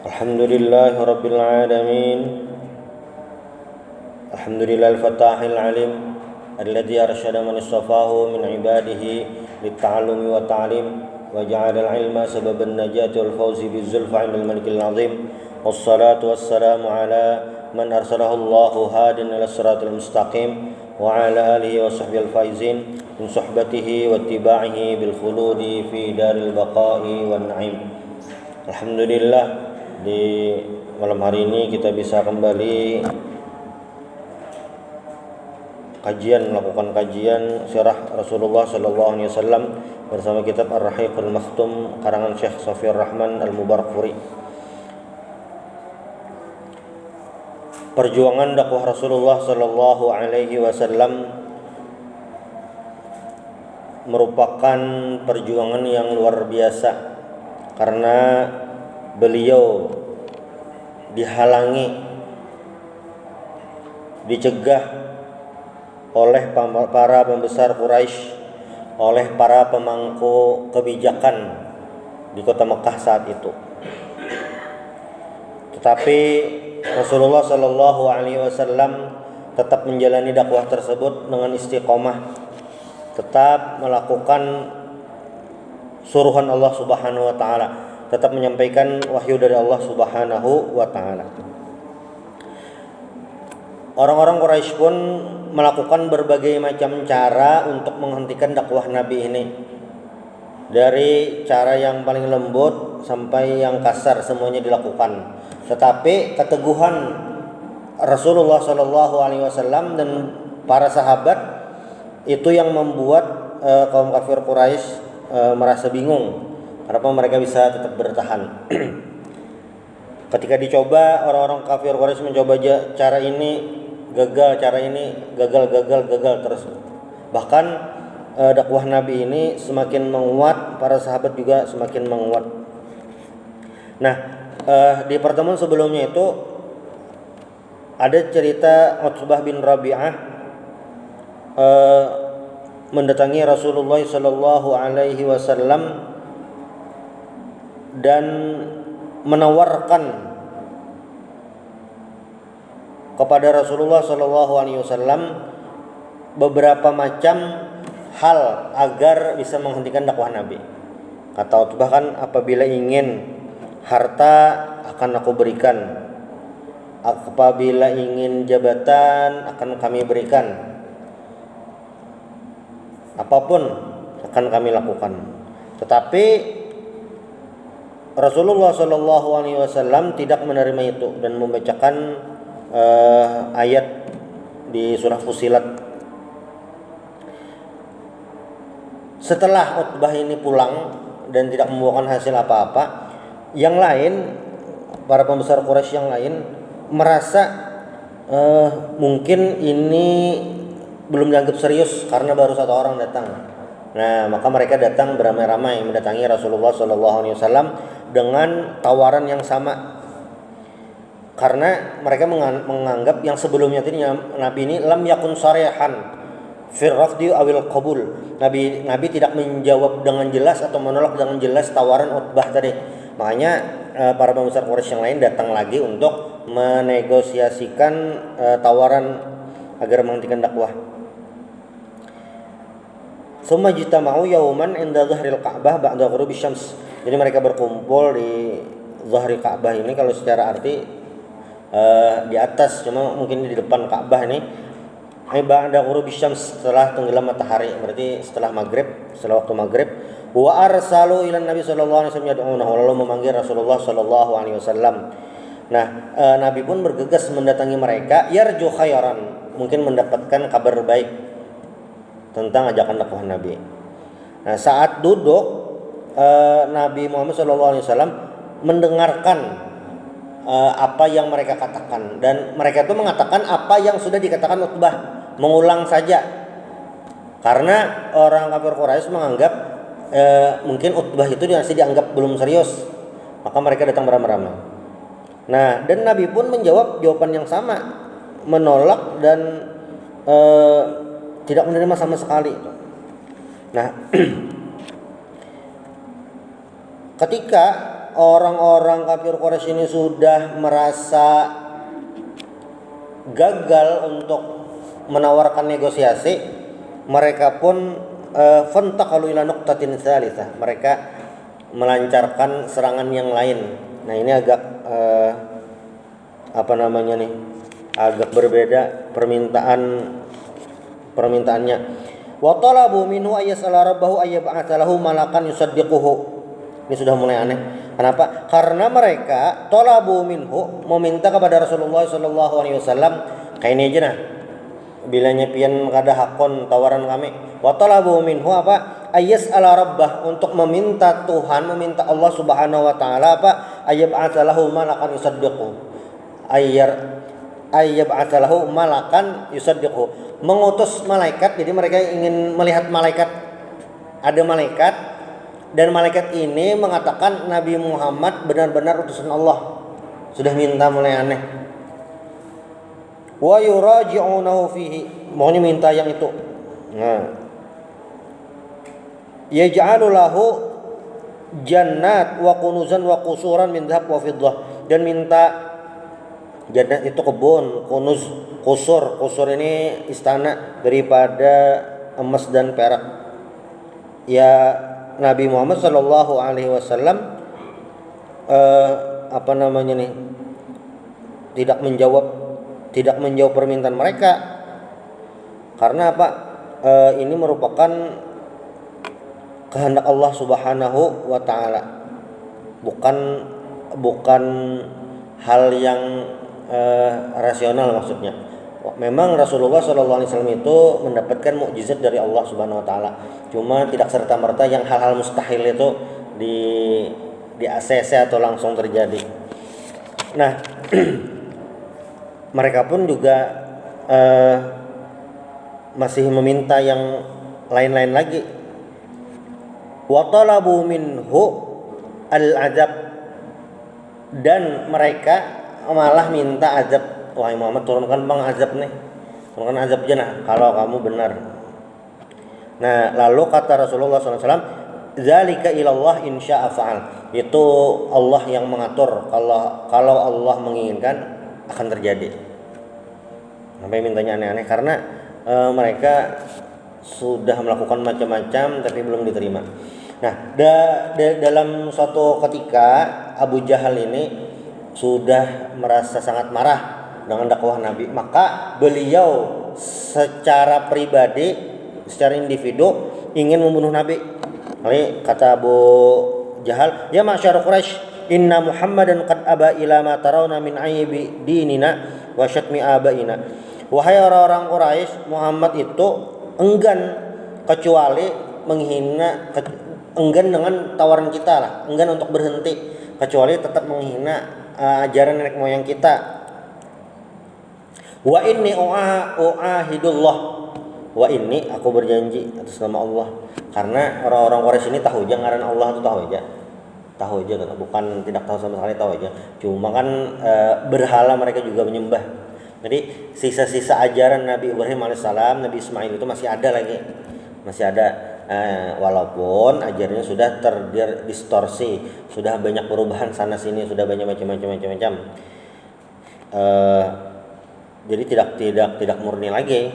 Alhamdulillahi Rabbil Alamin. Alhamdulillahil Fatahil Alim alladhi arsyada man istafahu min ibadihi litta'allumi wa ta'lim wa ja'ala al-ilma sababan najati wal fawzi bizzulfa 'indal malikil 'azim. Wassalatu wassalamu ala man arsalahu Allahu hadin ila siratal mustaqim wa ala alihi wa sahbihi al-faizin min suhbatihi wa ittiba'ihi bil khuludi fi daril baqa'i wan na'im. Alhamdulillah, di malam hari ini kita bisa kembali melakukan kajian sirah Rasulullah sallallahu alaihi wasallam bersama kitab Ar-Rahiqul Makhtum karangan Syekh Safiyur Rahman Al-Mubarakfuri. Perjuangan dakwah Rasulullah sallallahu alaihi wasallam merupakan perjuangan yang luar biasa karena beliau dihalangi, dicegah oleh para pembesar Quraisy, oleh para pemangku kebijakan di kota Mekah saat itu. Tetapi Rasulullah Shallallahu Alaihi Wasallam tetap menjalani dakwah tersebut dengan istiqomah, tetap melakukan suruhan Allah Subhanahu Wa Taala, tetap menyampaikan wahyu dari Allah Subhanahu Wa Taala. Orang-orang Quraisy pun melakukan berbagai macam cara untuk menghentikan dakwah Nabi ini, dari cara yang paling lembut sampai yang kasar semuanya dilakukan. Tetapi keteguhan Rasulullah Shallallahu Alaihi Wasallam dan para sahabat itu yang membuat kaum kafir Quraisy merasa bingung kenapa mereka bisa tetap bertahan. Ketika dicoba, orang-orang kafir Quraisy mencoba cara ini gagal, cara ini gagal terus. Bahkan dakwah Nabi ini semakin menguat, para sahabat juga semakin menguat. Nah, di pertemuan sebelumnya itu ada cerita Utbah bin Rabi'ah mendatangi Rasulullah sallallahu alaihi wasallam dan menawarkan kepada Rasulullah sallallahu alaihi wasallam beberapa macam hal agar bisa menghentikan dakwah Nabi. Kata Utbah, kan apabila ingin harta akan aku berikan, apabila ingin jabatan akan kami berikan, apapun akan kami lakukan. Tetapi Rasulullah Shallallahu Alaihi Wasallam tidak menerima itu dan membacakan ayat di surah Fussilat. Setelah Utbah ini pulang dan tidak membawakan hasil apa-apa, yang lain, para pembesar Quraisy yang lain merasa mungkin ini belum dianggap serius karena baru satu orang datang. Nah, maka mereka datang beramai-ramai mendatangi Rasulullah SAW dengan tawaran yang sama. Karena mereka menganggap yang sebelumnya tadi Nabi ini lam yakun sarihan fir rafdi awil qabul. Nabi tidak menjawab dengan jelas atau menolak dengan jelas tawaran Utbah tadi. Makanya para pembesar Quraisy yang lain datang lagi untuk menegosiasikan tawaran agar menghentikan dakwah. Summa jitama'u yauman inda dhahril Ka'bah ba'da ghurubi syams. Jadi mereka berkumpul di Zahri Ka'bah ini, kalau secara arti di atas, cuma mungkin di depan Ka'bah ini. Ba'da ghurubi syams, setelah tenggelam matahari, berarti setelah maghrib, setelah waktu maghrib. Wa arsalu ila Nabi sallallahu alaihi wasallam yad'unahu, lalu memanggil Rasulullah sallallahu alaihi wasallam. Nah, Nabi pun bergegas mendatangi mereka, yarju khairan, mungkin mendapatkan kabar baik tentang ajakan dakwah Nabi. Nah, saat duduk, Nabi Muhammad SAW mendengarkan apa yang mereka katakan, dan mereka itu mengatakan apa yang sudah dikatakan Utbah, mengulang saja. Karena orang kafir Quraisy menganggap mungkin Utbah itu masih dianggap belum serius, maka mereka datang beramai-ramai. Nah, dan Nabi pun menjawab jawaban yang sama, menolak dan tidak menerima sama sekali. Nah, ketika orang-orang kafir Quraisy ini sudah merasa gagal untuk menawarkan negosiasi, mereka pun fantaqalu ila nuqtatin tsalitsah, mereka melancarkan serangan yang lain. Nah, ini agak agak berbeda permintaannya. Wa talabu minhu ayyasala rabbahu ayyab'atsa lahu malakan yusaddiquhu. Ini sudah mulai aneh. Kenapa? Karena mereka talabu minhu, meminta kepada Rasulullah sallallahu alaihi wasallam, kayak ini aja nah. Bila nyepian kada hakon tawaran kami. Wa talabu minhu apa? Ayyasala rabbah, untuk meminta Tuhan, meminta Allah Subhanahu wa taala apa? Ayyab'atsa lahu malakan yusaddiquhu. Ayyab'atsa lahu malakan yusaddiquhu. Mengutus malaikat. Jadi mereka ingin melihat malaikat, ada malaikat, dan malaikat ini mengatakan Nabi Muhammad benar-benar utusan Allah. Sudah minta mulai aneh. Wa yuraji'unahu fihi, maunya minta yang itu. Nah, yaj'alu lahu jannat wa kunuzan wa qusuran min dhahab wa fiddah, dan minta jannat itu kebun, kunuz kusur ini istana daripada emas dan perak. Ya, Nabi Muhammad sallallahu alaihi wasallam tidak menjawab permintaan mereka. Karena apa? Ini merupakan kehendak Allah Subhanahu wa taala. Bukan hal yang rasional maksudnya. Memang Rasulullah sallallahu alaihi wasallam itu mendapatkan mukjizat dari Allah Subhanahu wa taala. Cuma tidak serta-merta yang hal-hal mustahil itu di ACC atau langsung terjadi. Nah, mereka pun juga masih meminta yang lain-lain lagi. Wa talabu minhu al-azab, dan mereka malah minta azab. Wahai Muhammad, turunkan bang azab nih, turunkan azab aja nah kalau kamu benar. Nah, lalu kata Rasulullah SAW, zalika ilallah insya'a fa'al, itu Allah yang mengatur, kalau Allah menginginkan akan terjadi. Sampai mintanya aneh-aneh karena mereka sudah melakukan macam-macam tapi belum diterima. Nah, dalam suatu ketika Abu Jahal ini sudah merasa sangat marah dengan dakwah Nabi, maka beliau secara pribadi, secara individu ingin membunuh Nabi. Lalu kata Abu Jahal, ya ma'syar Quraisy, inna Muhammadan qad aba ila ma tarawna min aibi dinina wa syatmi abaina. Wahai orang-orang Quraisy, Muhammad itu enggan kecuali menghina, enggan dengan tawaran kita lah, enggan untuk berhenti kecuali tetap menghina ajaran nenek moyang kita. Wa inni u'ahidullah, wa inni, aku berjanji atas nama Allah. Karena orang-orang Quraisy ini tahu aja ngaran Allah itu tahu aja kan, bukan tidak tahu sama sekali, tahu aja. Cuma kan berhala mereka juga menyembah. Jadi sisa-sisa ajaran Nabi Ibrahim alaihissalam, Nabi Ismail itu masih ada lagi, masih ada. Walaupun ajarannya sudah terdistorsi, sudah banyak perubahan sana sini, sudah banyak macam-macam. Jadi tidak murni lagi.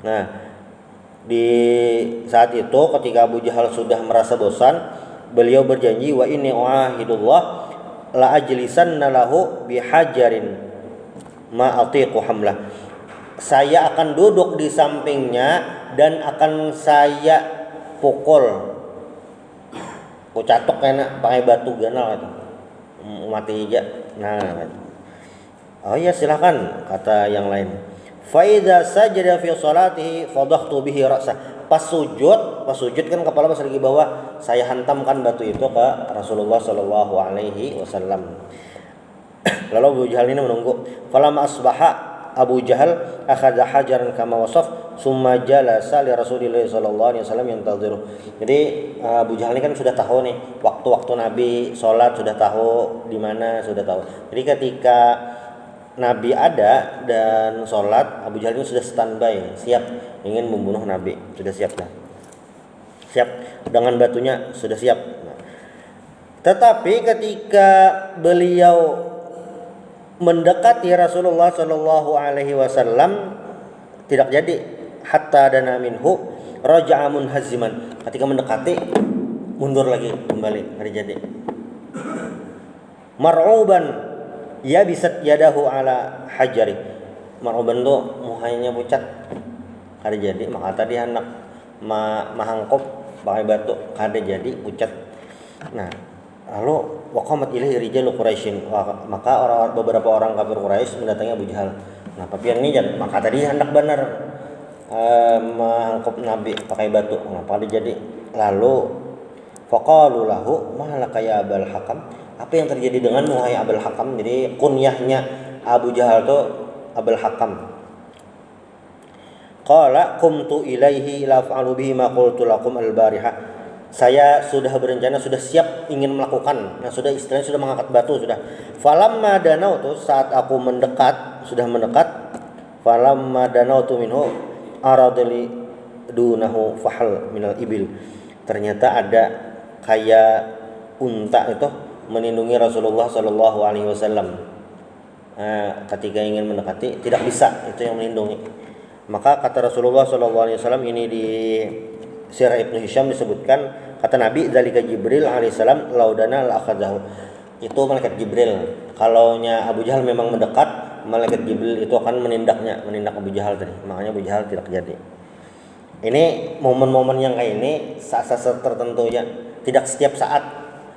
Nah, di saat itu ketika Abu Jahal sudah merasa bosan, beliau berjanji, wa inni u'ahidullah la ajlisanna lahu bihajarin ma atiqu hamlah. Saya akan duduk di sampingnya dan akan saya pukul, catok enak pakai batu ganal itu, mati aja. Nah, oh iya silahkan, kata yang lain. Fa idza sajada fi salatihi fadahtu bihi ra'sah. Pas sujud kan kepala masih lagi bawah, saya hantamkan batu itu ke Rasulullah sallallahu alaihi wasallam. Lalu Abu Jahal ini menunggu. Falamma asbaha Abu Jahal akhadha hajaran kama wasaf summa jalasa li Rasulillah sallallahu alaihi wasallam yantadhiru. Jadi Abu Jahal ini kan sudah tahu nih waktu-waktu Nabi sholat, sudah tahu di mana, sudah tahu. Jadi ketika Nabi ada dan sholat, Abu Jahal ini sudah standby, siap ingin membunuh Nabi, sudah siap dah. Siap dengan batunya, sudah siap. Tetapi ketika beliau mendekati Rasulullah Shallallahu Alaihi Wasallam tidak jadi, hatta dana minhu raja'a munhaziman. Ketika mendekati mundur lagi kembali, tidak jadi. Mar'uban yabisat yadahu ala hajari. Mar'uban tuh muhanya pucat, kada jadi. Maka tadi anak mahangkop pakai batu, kada jadi pucat. Nah, lalu waqamat ilaihi rijalu Quraisyin, maka beberapa orang kafir Quraisy mendatangi Abu Jahal. Nah, papian ini jan, maka tadi hendak benar mahangkop Nabi pakai batu. Kenapa dia jadi? Lalu faqalu lahu ma laka ya Abul Hakam, apa yang terjadi denganmu wahai Abul Hakam? Jadi kunyahnya Abu Jahal itu Abul Hakam. Qala qumtu ilaihi la fa'alu bihi ma qultu lakum al-barihah. Saya sudah berencana, sudah siap ingin melakukan. Nah, sudah istilahnya sudah mengangkat batu sudah. Falamma danautu, saat aku mendekat, sudah mendekat. Falamma danautu minhu aradli dunahu fahal minal ibil. Ternyata ada kayak unta itu melindungi Rasulullah Shallallahu Alaihi Wasallam. Ketika ingin mendekati tidak bisa, itu yang melindungi. Maka kata Rasulullah Shallallahu Alaihi Wasallam, ini di Sirah Ibnu Hisham disebutkan, kata Nabi, zalika Jibril alaihissalam laudana al-akhadzahu. Itu malaikat Jibril. Kalaunya Abu Jahal memang mendekat, malaikat Jibril itu akan menindak Abu Jahal tadi. Makanya Abu Jahal tidak jadi. Ini momen-momen yang kayak ini saat-saat tertentu ya, tidak setiap saat.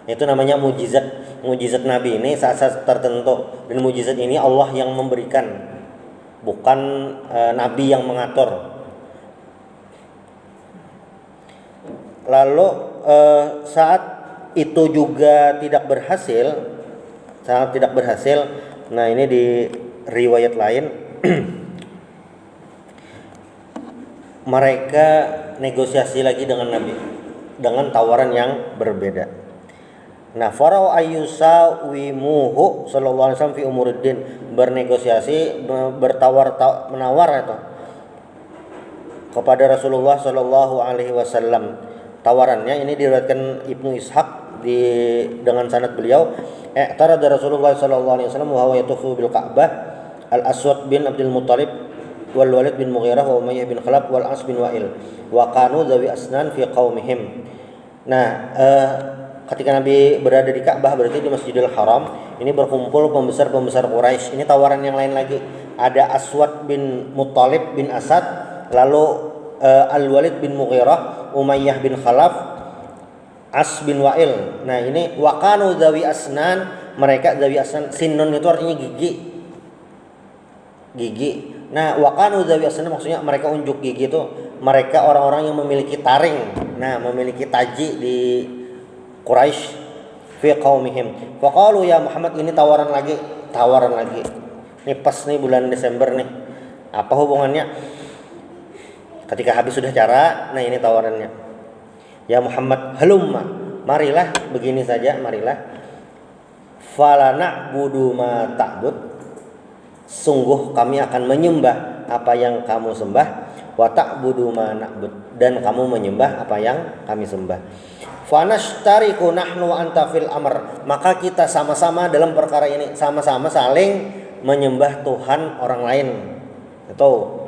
Itu namanya mujizat Nabi ini saat-saat tertentu. Dan mujizat ini Allah yang memberikan, bukan Nabi yang mengatur. Lalu saat itu juga tidak berhasil, nah ini di riwayat lain mereka negosiasi lagi dengan Nabi dengan tawaran yang berbeda. Nah, farau ayyusawimuhu sallallahu alaihi wasallam fi umuriddin, bernegosiasi, menawar itu kepada Rasulullah sallallahu alaihi wasallam. Tawarannya ini diriwayatkan Ibnu Ishaq dengan sanad beliau, i'tarada Rasulullah sallallahu alaihi wasallam wa huwa yatufu bil Ka'bah Al-Aswad bin Abdul Muttalib wal Walid bin Mughirah wa Umayyah bin Khalaf wal As bin Wa'il wa kanu zawi asnan fi qaumihim. Nah, ketika Nabi berada di Ka'bah, berarti di Masjidil Haram, ini berkumpul pembesar-pembesar Quraisy. Ini tawaran yang lain lagi. Ada Aswad bin Muttalib bin Asad, lalu Al-Walid bin Mughirah, Umayyah bin Khalaf, As bin Wa'il. Nah, ini wakanu zawi asnan, mereka zawi asnan, sinun itu artinya gigi. Nah, wakanu zawi asnan maksudnya mereka unjuk gigi itu mereka orang-orang yang memiliki taring. Nah, memiliki taji di Quraisy fi qaumihim. Faqalu ya Muhammad, ini tawaran lagi. Ini pas nih bulan Desember nih. Apa hubungannya? Ketika habis sudah cara, nah ini tawarannya. Ya Muhammad, halumma, marilah, begini saja, marilah. Falana budu ma ta'bud, sungguh kami akan menyembah apa yang kamu sembah. Wa ta'budu ma na'bud, dan kamu menyembah apa yang kami sembah. Fanashtariku nahnu wa anta fil amr, maka kita sama-sama dalam perkara ini, sama-sama saling menyembah Tuhan orang lain. Itu.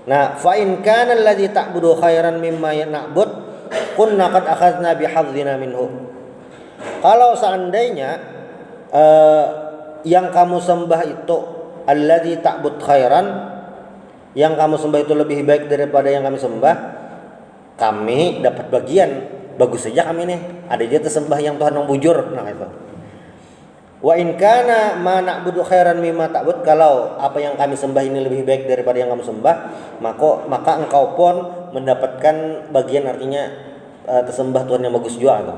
Nah, fa in kana alladhi ta'budu khairan mimma na'bud kunna qad akhadna bihadzina minhu. Kalau seandainya yang kamu sembah itu alladhi ta'bud khairan, yang kamu sembah itu lebih baik daripada yang kami sembah, kami dapat bagian. Bagus saja kami nih, ada dia tersembah yang Tuhan yang bujur. Nah, itu. Wa in kana ma na'budu khairan mimma ta'bud, kalau apa yang kami sembah ini lebih baik daripada yang kamu sembah, maka engkau pun mendapatkan bagian, artinya tersembah Tuhan yang bagus juga gitu.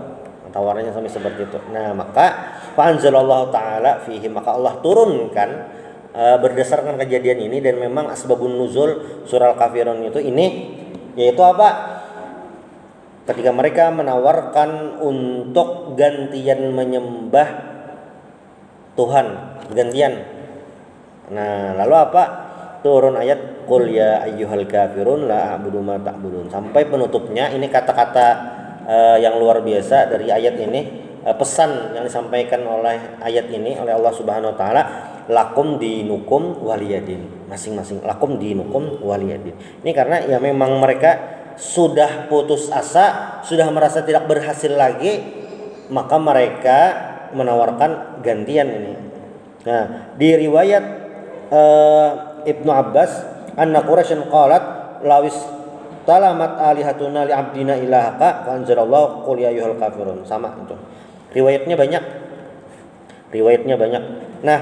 Tawarannya sampai seperti itu. Nah, maka fa anzalallahu taala fihi, maka Allah turunkan berdasarkan kejadian ini, dan memang asbabun nuzul surah Al-Kafirun itu ini yaitu apa? Ketika mereka menawarkan untuk gantian menyembah Tuhan, gantian. Nah, lalu apa? Turun ayat qul ya ayyuhal kafirun la a'budu ma ta'budun, sampai penutupnya. Ini kata-kata yang luar biasa dari ayat ini. pesan yang disampaikan oleh ayat ini oleh Allah Subhanahu wa taala, lakum dinukum waliyadin. Masing-masing lakum dinukum waliyadin. Ini karena ya memang mereka sudah putus asa, sudah merasa tidak berhasil lagi, maka mereka menawarkan gantian ini. Nah, di riwayat Ibnu Abbas, anna Quraisyan qalat lawis talamat alihatuna li abdina ilahaka fa anzalallahu qul ya ayyuhal kafirun. Sama itu. Riwayatnya banyak. Nah,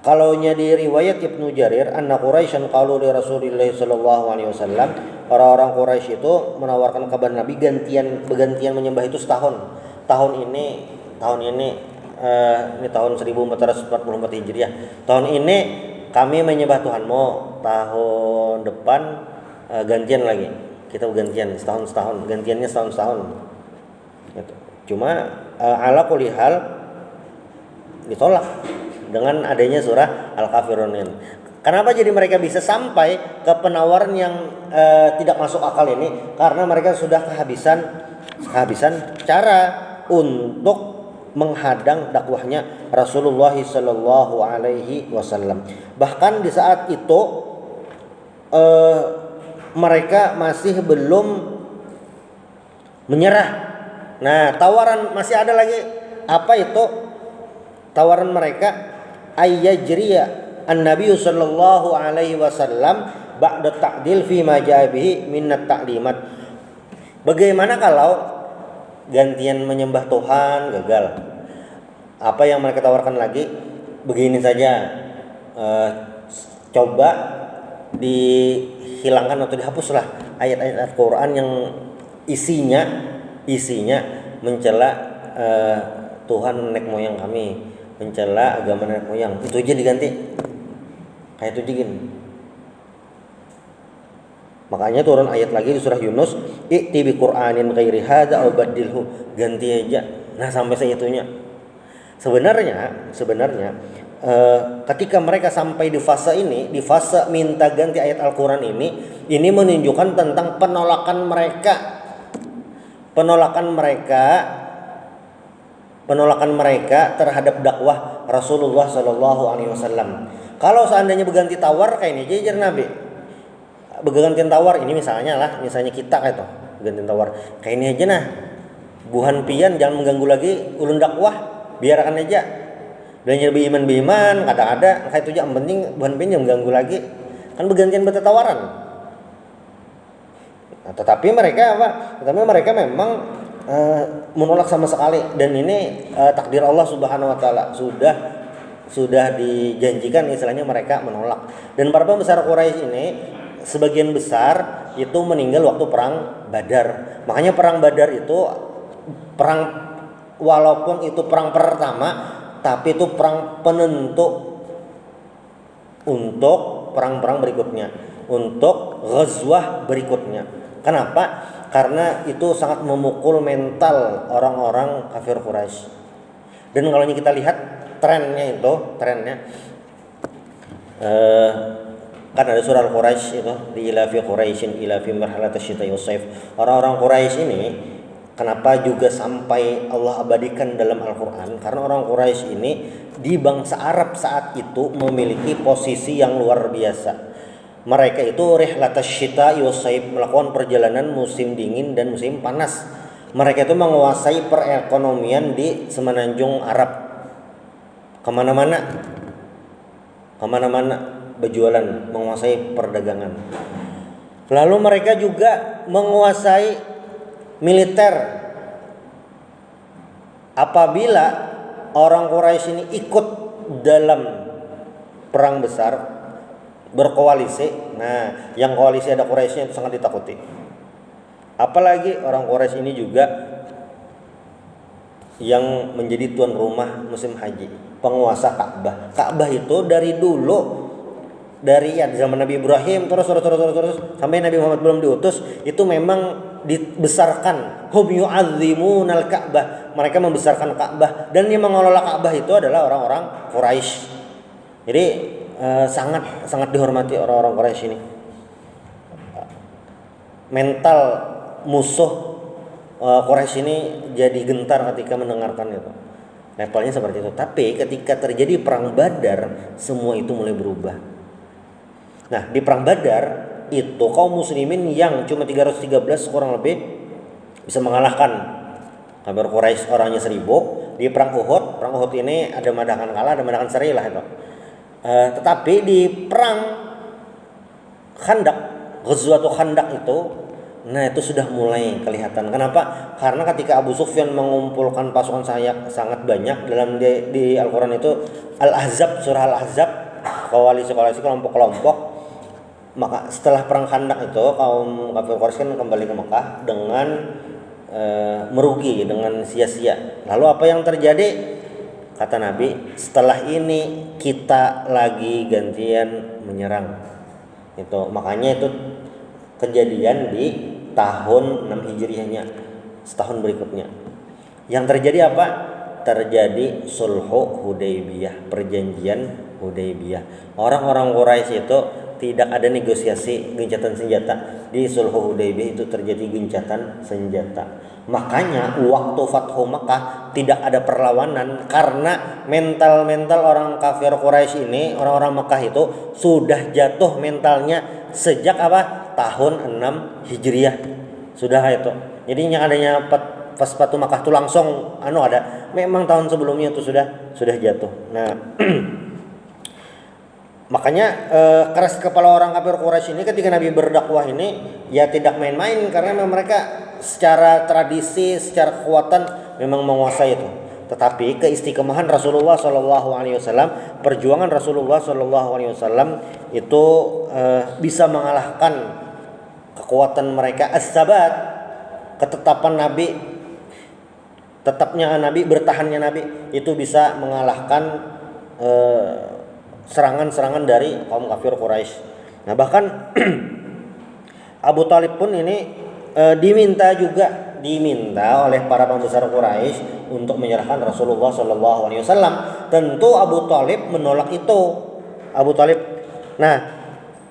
kalau di riwayat Ibnu Jarir, anna Quraisyan qalu li Rasulillah sallallahu alaihi wasallam, orang-orang Quraisy itu menawarkan kepada Nabi bergantian menyembah itu setahun. Tahun ini tahun 1444 Hijriah. Tahun ini kami menyembah Tuhanmu, tahun depan gantian lagi. Kita bergantian setahun, gantiannya setahun. Gitu. Cuma ala kulli hal ditolak dengan adanya surah Al-Kafirun ini. Kenapa jadi mereka bisa sampai ke penawaran yang tidak masuk akal ini? Karena mereka sudah kehabisan cara untuk menghadang dakwahnya Rasulullah sallallahu alaihi wasallam. Bahkan di saat itu mereka masih belum menyerah. Nah, tawaran masih ada lagi. Apa itu? Tawaran mereka ayyajriya an-nabiy sallallahu alaihi wasallam ba'da ta'dil fi ma ja'a bihi minat ta'limat. Bagaimana kalau gantian menyembah Tuhan gagal? Apa yang mereka tawarkan lagi? Begini saja, coba dihilangkan atau dihapuslah ayat-ayat Al-Quran yang isinya mencela Tuhan nenek moyang kami, mencela agama nenek moyang. Itu aja diganti kayak itu digin. Makanya turun ayat lagi di surah Yunus, i'ti bi Qur'anin ghairi hadza aw badilhu, ganti aja. Nah, sampai segitunya. Sebenarnya ketika mereka sampai di fase ini, di fase minta ganti ayat Al-Qur'an ini menunjukkan tentang penolakan mereka terhadap dakwah Rasulullah sallallahu alaihi wasallam. Kalau seandainya berganti tawar kayak ini jajar Nabi. Bergantian tawar ini misalnya kita kayak itu bergantian tawar kayak ini aja nah, buhan pian jangan mengganggu lagi ulun dakwah, biarkan aja belanja beriman kadang-kadang kayak itu aja, yang penting buhan pian jangan mengganggu lagi, kan bergantian bertawaran. Nah, tetapi mereka memang menolak sama sekali, dan ini takdir Allah Subhanahu wa taala sudah dijanjikan istilahnya mereka menolak. Dan para pembesar Quraisy ini sebagian besar itu meninggal waktu perang Badar. Makanya perang Badar itu walaupun itu perang pertama, tapi itu perang penentu untuk perang-perang berikutnya, untuk ghazwah berikutnya. Kenapa? Karena itu sangat memukul mental orang-orang kafir Quraisy. Dan kalau kita lihat trennya kan ada surah Quraisy itu di ilafi Quraisyin ilafi marhalat asy-syita'i was-saif. Orang-orang Quraisy ini kenapa juga sampai Allah abadikan dalam Al-Qur'an? Karena orang Quraisy ini di bangsa Arab saat itu memiliki posisi yang luar biasa. Mereka itu rihlat asy-syita'i was-saif, melakukan perjalanan musim dingin dan musim panas. Mereka itu menguasai perekonomian di semenanjung Arab. Kemana-mana berjualan, menguasai perdagangan. Lalu mereka juga menguasai militer. Apabila orang Quraisy ini ikut dalam perang besar, berkoalisi, nah yang koalisi ada Quraisynya itu sangat ditakuti. Apalagi orang Quraisy ini juga yang menjadi tuan rumah musim haji, penguasa Ka'bah. Ka'bah itu dari dulu, dari zaman Nabi Ibrahim terus sampai Nabi Muhammad belum diutus, itu memang dibesarkan. Hum yu'azzimunal Ka'bah, mereka membesarkan Ka'bah, dan yang mengelola Ka'bah itu adalah orang-orang Quraisy. Jadi sangat dihormati orang-orang Quraisy ini. Mental musuh Quraisy ini jadi gentar ketika mendengarkan itu. Levelnya seperti itu. Tapi ketika terjadi perang Badar, semua itu mulai berubah. Nah, di perang Badar itu kaum muslimin yang cuma 313 kurang lebih bisa mengalahkan kafir Quraisy orangnya 1000. Di perang Uhud ini ada madakan kalah, ada madakan seri lah itu. Tetapi di perang Khandaq, Ghazwatul Khandaq itu, nah itu sudah mulai kelihatan. Kenapa? Karena ketika Abu Sufyan mengumpulkan pasukan sangat banyak dalam di Al-Quran itu Al-Ahzab, surah Al-Ahzab, koalisi-koalisi, kelompok-kelompok. Maka setelah perang Khandaq itu kaum kafir Quraisy kan kembali ke Mekah dengan merugi, dengan sia-sia. Lalu apa yang terjadi? Kata Nabi, setelah ini kita lagi gantian menyerang. Itu makanya itu kejadian di tahun 6 Hijriahnya, setahun berikutnya. Yang terjadi apa? Terjadi sulhu Hudaybiyah, perjanjian Hudaybiyah. Orang-orang Quraisy itu tidak ada negosiasi gencatan senjata. Di sulhu Hudaybiyah itu terjadi gencatan senjata. Makanya waktu Fathu Makkah tidak ada perlawanan karena mental orang kafir Quraisy ini, orang-orang Makkah itu sudah jatuh mentalnya sejak apa? Tahun 6 Hijriah. Sudah itu. Jadi yang adanya pas Fathu Makkah itu langsung ada. Memang tahun sebelumnya itu sudah jatuh. Nah, makanya keras kepala orang kafir Quraisy ini ketika Nabi berdakwah ini ya tidak main-main karena memang mereka secara tradisi, secara kekuatan memang menguasai itu. Tetapi keistiqomahan Rasulullah SAW, perjuangan Rasulullah SAW itu bisa mengalahkan kekuatan mereka. As-sabat, ketetapan Nabi, tetapnya Nabi, bertahannya Nabi itu bisa mengalahkan serangan-serangan dari kaum kafir Quraisy. Nah bahkan Abu Thalib pun ini diminta oleh para pembesar Quraisy untuk menyerahkan Rasulullah SAW. Tentu Abu Thalib menolak itu. Abu Thalib. Nah,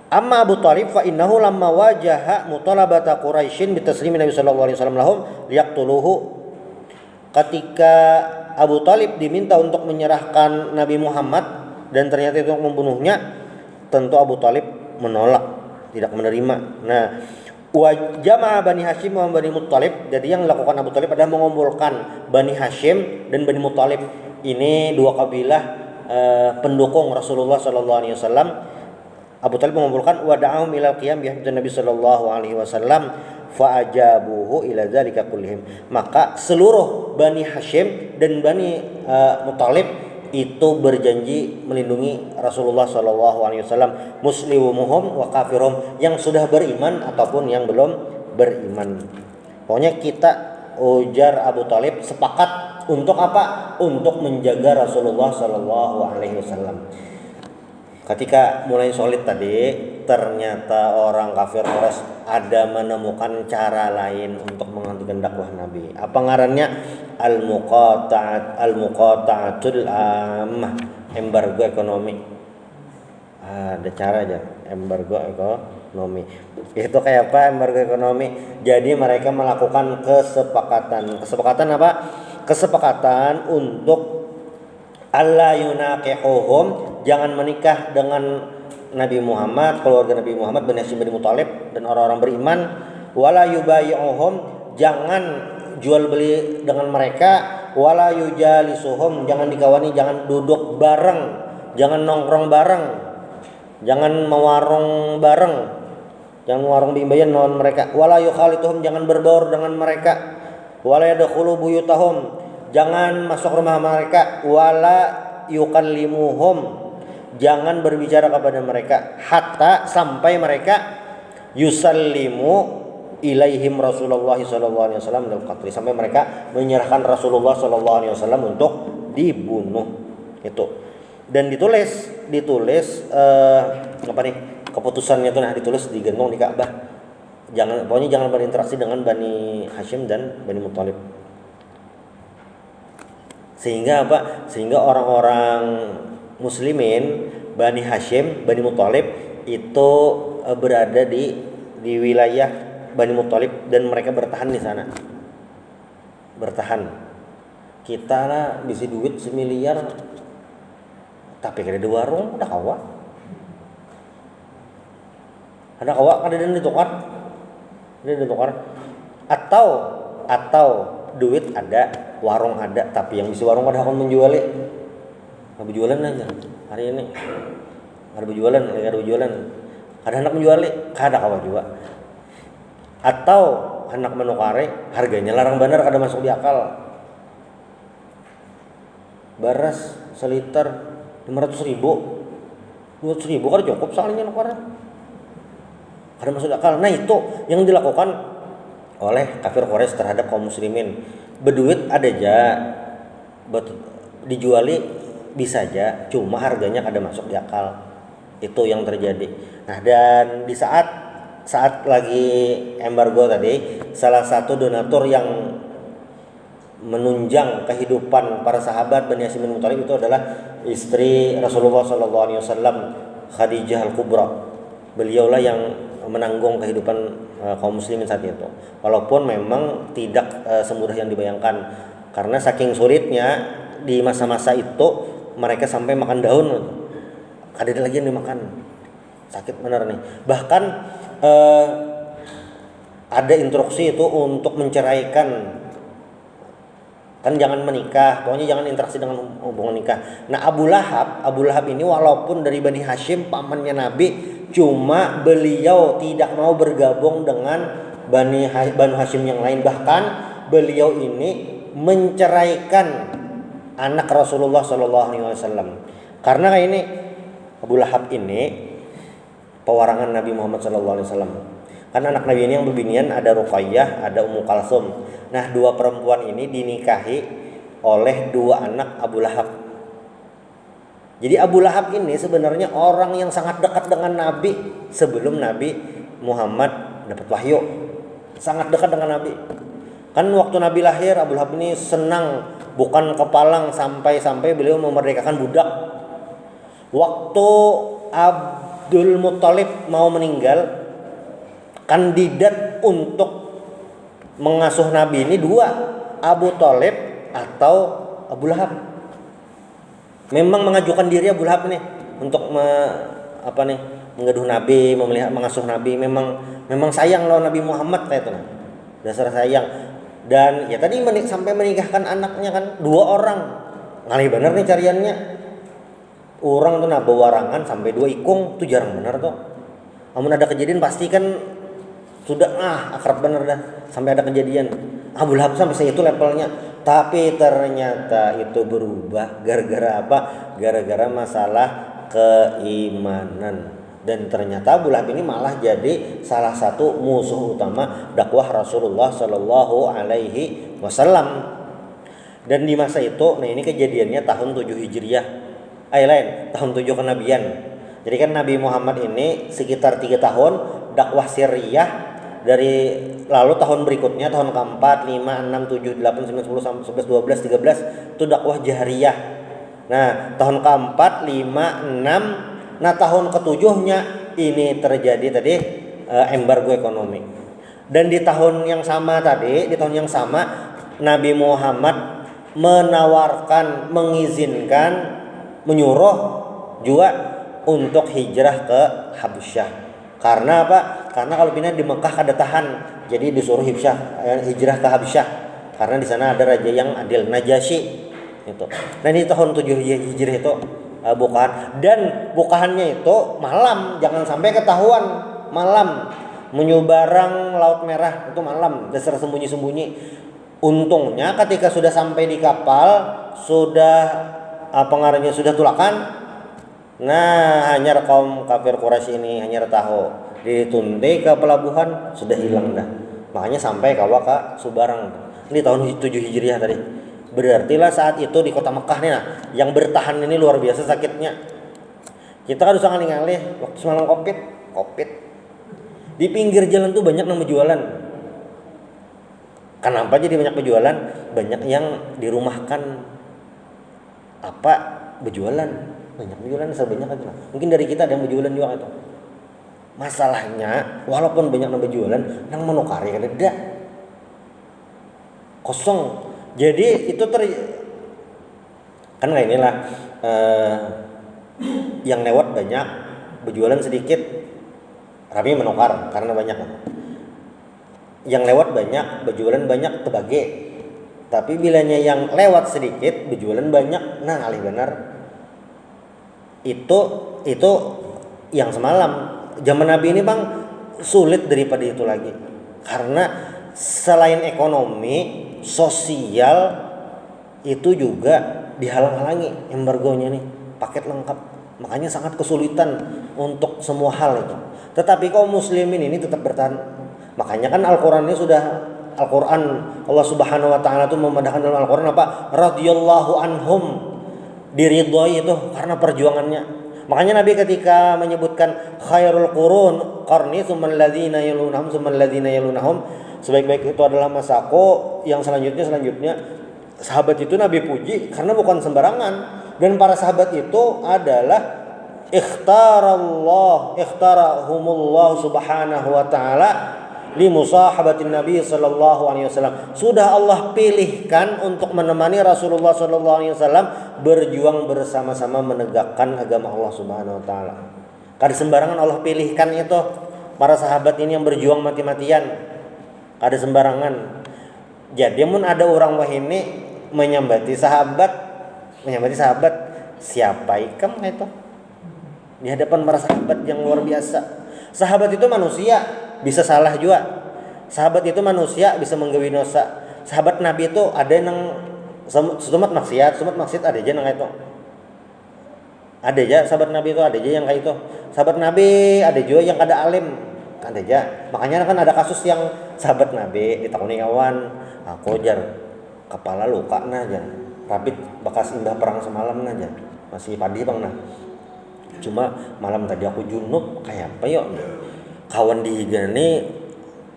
amma Abu Thalib fa innahu lamma wajaha mutalabata Quraisyin bitaslimi Nabi sallallahu alaihi wasallam lahum liyaqtuluhu. Ketika Abu Thalib diminta untuk menyerahkan Nabi Muhammad dan ternyata itu membunuhnya, tentu Abu Thalib menolak, tidak menerima. Nah, wa jama'a Bani Hashim wa Bani Muttalib. Jadi yang dilakukan Abu Thalib adalah mengumpulkan Bani Hashim dan Bani Muttalib. Ini dua kabilah pendukung Rasulullah sallallahu alaihi wasallam. Abu Thalib mengumpulkan wa da'ahum ila qiyam bi Nabi sallallahu alaihi wasallam fa ajabuhu ila dzalika kullihim. Maka seluruh Bani Hashim dan Bani Muttalib itu berjanji melindungi Rasulullah SAW, muslimuhum wa kafirum, yang sudah beriman ataupun yang belum beriman. Pokoknya kita ujar Abu Thalib sepakat untuk apa? Untuk menjaga Rasulullah SAW. Ketika mulai solid tadi, ternyata orang kafir Quraisy ada menemukan cara lain untuk menghentikan dakwah Nabi. Apa ngarannya? Al-muqata'atul ammah, embargo ekonomi. Ada cara aja, embargo ekonomi. Itu kayak apa embargo ekonomi? Jadi mereka melakukan kesepakatan. Kesepakatan apa? Kesepakatan untuk alla yunaqihuhum, jangan menikah dengan Nabi Muhammad, keluarga Nabi Muhammad, Bani Hashim, Bani Muthalib dan orang-orang beriman. Wala yubayi'uhum, jangan jual beli dengan mereka. Wala yujalisuhum, jangan dikawani, jangan duduk bareng, jangan nongkrong bareng, jangan mewarung bareng, jangan mewarung bimbayan lawan mereka. Wala yukhalituhum, jangan berbaur dengan mereka. Wala yadkhulu buyutahum, jangan masuk rumah mereka. Wala yukallimuhum, jangan berbicara kepada mereka. Hatta, sampai mereka yusallimu ilaihim Rasulullah SAW dari qatli, sampai mereka menyerahkan Rasulullah SAW untuk dibunuh. Itu. Dan ditulis apa nih keputusannya itu, ditulis digantung di Ka'bah. Pokoknya jangan berinteraksi dengan Bani Hashim dan Bani Muthalib. Sehingga apa? Sehingga orang-orang muslimin Bani Hashim, Bani Muthalib itu berada di wilayah Bani Muthalib dan mereka bertahan di sana. bertahan. Kita lah bisa duit 1 miliar tapi kada di warung udah kawa. Ada kawa kada dan ditukar. Kada ditukar. Atau duit ada, warung ada, tapi yang bisa warung kada akan menjuali. Kada berjualan aja hari ini. Kada berjualan. Kada hendak menjuali, kada kawa juga. Atau hendak menukare, harganya larang bener kada masuk di akal. Beras seliter 500.000, 200.000 kada cukup soalnya nukar. Kada masuk di akal. Nah itu yang dilakukan oleh kafir Quraisy terhadap kaum muslimin. Berduit ada aja, dijuali bisa aja, cuma harganya kada masuk di akal. Itu yang terjadi. Nah dan di saat lagi embargo tadi, salah satu donatur yang menunjang kehidupan para sahabat Bani Hashim bin Muthalib itu adalah istri Rasulullah SAW, Khadijah Al-Kubra. Beliaulah yang menanggung kehidupan kaum muslimin saat itu. Walaupun memang tidak semudah yang dibayangkan, karena saking sulitnya di masa-masa itu mereka sampai makan daun, kada ada lagi yang dimakan. Sakit benar nih. Bahkan ada instruksi itu untuk menceraikan. Kan jangan menikah, pokoknya jangan interaksi dengan hubungan nikah. Nah Abu Lahab ini walaupun dari Bani Hashim, pamannya Nabi, cuma beliau tidak mau bergabung dengan Banu Hashim yang lain. Bahkan beliau ini menceraikan anak Rasulullah SAW. Karena kayak ini Abu Lahab ini pewarangan Nabi Muhammad SAW. Karena anak Nabi ini yang berbinian ada Ruqayyah, ada Ummu Kalsum. Nah dua perempuan ini dinikahi oleh dua anak Abu Lahab. Jadi Abu Lahab ini sebenarnya orang yang sangat dekat dengan Nabi sebelum Nabi Muhammad dapat wahyu. Sangat dekat dengan Nabi. Kan waktu Nabi lahir Abu Lahab ini senang, bukan kepalang sampai beliau memerdekakan budak. Waktu Abdul Muthalib mau meninggal, kandidat untuk mengasuh Nabi ini dua, Abu Thalib atau Abu Lahab. Memang mengajukan diri Abu Lahab nih untuk menggaduh Nabi, mengasuh Nabi. Memang sayang lawan Nabi Muhammad kayak itu. Dasar sayang. Dan ya tadi sampai menikahkan anaknya kan dua orang. Ngalih bener nih cariannya. Orang tuh bawarangan sampai 2 ikung tuh jarang bener tuh. Namun ada kejadian pasti kan sudah akrab bener dah sampai ada kejadian. Abu Lahab sampai segitu levelnya. Tapi ternyata itu berubah gara-gara apa? Gara-gara masalah keimanan. Dan ternyata Abu Lahab ini malah jadi salah satu musuh utama dakwah Rasulullah Shallallahu Alaihi Wasallam. Dan di masa itu, nah ini kejadiannya tahun 7 Hijriah, tahun 7 kenabian. Jadi kan Nabi Muhammad ini sekitar 3 tahun dakwah Syriah. Dari lalu tahun berikutnya tahun keempat, 5, 6, 7, 8, 9, 10, 11, 12, 13 itu dakwah jahriyah. Nah tahun keempat, 5, 6, nah tahun ketujuhnya ini terjadi tadi embargo ekonomi. Dan di tahun yang sama Nabi Muhammad menawarkan, mengizinkan, menyuruh juga untuk hijrah ke Habasyah. Karena apa? Karena kalau pindah di Mekah kada tahan, jadi disuruh hijrah ke Habasyah. Karena di sana ada raja yang adil, Najasyi itu. Nah ini tahun 7 Hijriah itu bukaan, dan bukaannya itu malam, jangan sampai ketahuan malam. Menyeberang Laut Merah itu malam, dasar sembunyi-sembunyi. Untungnya ketika sudah sampai di kapal, sudah pengarangnya sudah tulakan. Nah hanya kaum kafir Quraisy ini hanya tahu ditunti ke pelabuhan sudah hilang dah. Makanya sampai kawa ke Subarang. Ini tahun 7 Hijriah tadi. Berartilah saat itu di kota Mekah nih yang bertahan ini luar biasa sakitnya. Kita kan usah ngalih-ngalih waktu semalam Covid. Di pinggir jalan tuh banyak yang jualan. Kenapa jadi banyak berjualan? Banyak yang dirumahkan berjualan. Banyak berjualan, sebanyak aja. Mungkin dari kita ada yang berjualan juga itu. Masalahnya walaupun banyak yang berjualan, yang menukari kan ada kosong. Jadi itu kan kayak inilah, yang lewat banyak, berjualan sedikit, rame menukar karena banyak. Yang lewat banyak, berjualan banyak, terbagi. Tapi bilanya yang lewat sedikit, berjualan banyak, nah alih benar. Itu yang semalam. Zaman Nabi ini Bang sulit daripada itu lagi. Karena selain ekonomi, sosial itu juga dihalang-halangi embargonya nih, paket lengkap. Makanya sangat kesulitan untuk semua hal itu. Tetapi kaum muslimin ini tetap bertahan. Makanya kan Al-Qur'an ini sudah Al-Qur'an, Allah Subhanahu wa taala itu memandangkan dalam Al-Qur'an apa? Radhiyallahu anhum, diridhoi itu karena perjuangannya. Makanya Nabi ketika menyebutkan khairul qurun qarni tsummal ladzina yalunhum tsummal ladzina yalunhum, sebaik-baik itu adalah masaku, yang selanjutnya. Sahabat itu Nabi puji karena bukan sembarangan, dan para sahabat itu adalah ikhtarahumullah subhanahu wa ta'ala li musahabatin Nabi sallallahu alaihi wasallam. Sudah Allah pilihkan untuk menemani Rasulullah sallallahu alaihi wasallam berjuang bersama-sama menegakkan agama Allah subhanahu wa ta'ala. Kada sembarangan Allah pilihkan itu para sahabat ini yang berjuang mati-matian. Kada sembarangan. Jadi mun ada orang wahini menyambati sahabat, siapa ikam itu di hadapan para sahabat yang luar biasa. Sahabat itu manusia, bisa salah juga. Sahabat itu manusia, bisa menggawi dosa. Sahabat Nabi itu ada yang sumat maksiat ada aja yang kayak itu. Ada aja sahabat Nabi itu, ada aja yang kayak itu. Sahabat Nabi ada juga yang kada alim, ada aja. Makanya kan ada kasus yang sahabat Nabi ditakuni kawan, aku jar kepala luka aja, rabit bekas indah perang semalam aja, masih padi bang nah. Cuma malam tadi aku junub kayak apa yuk, kawan dihigani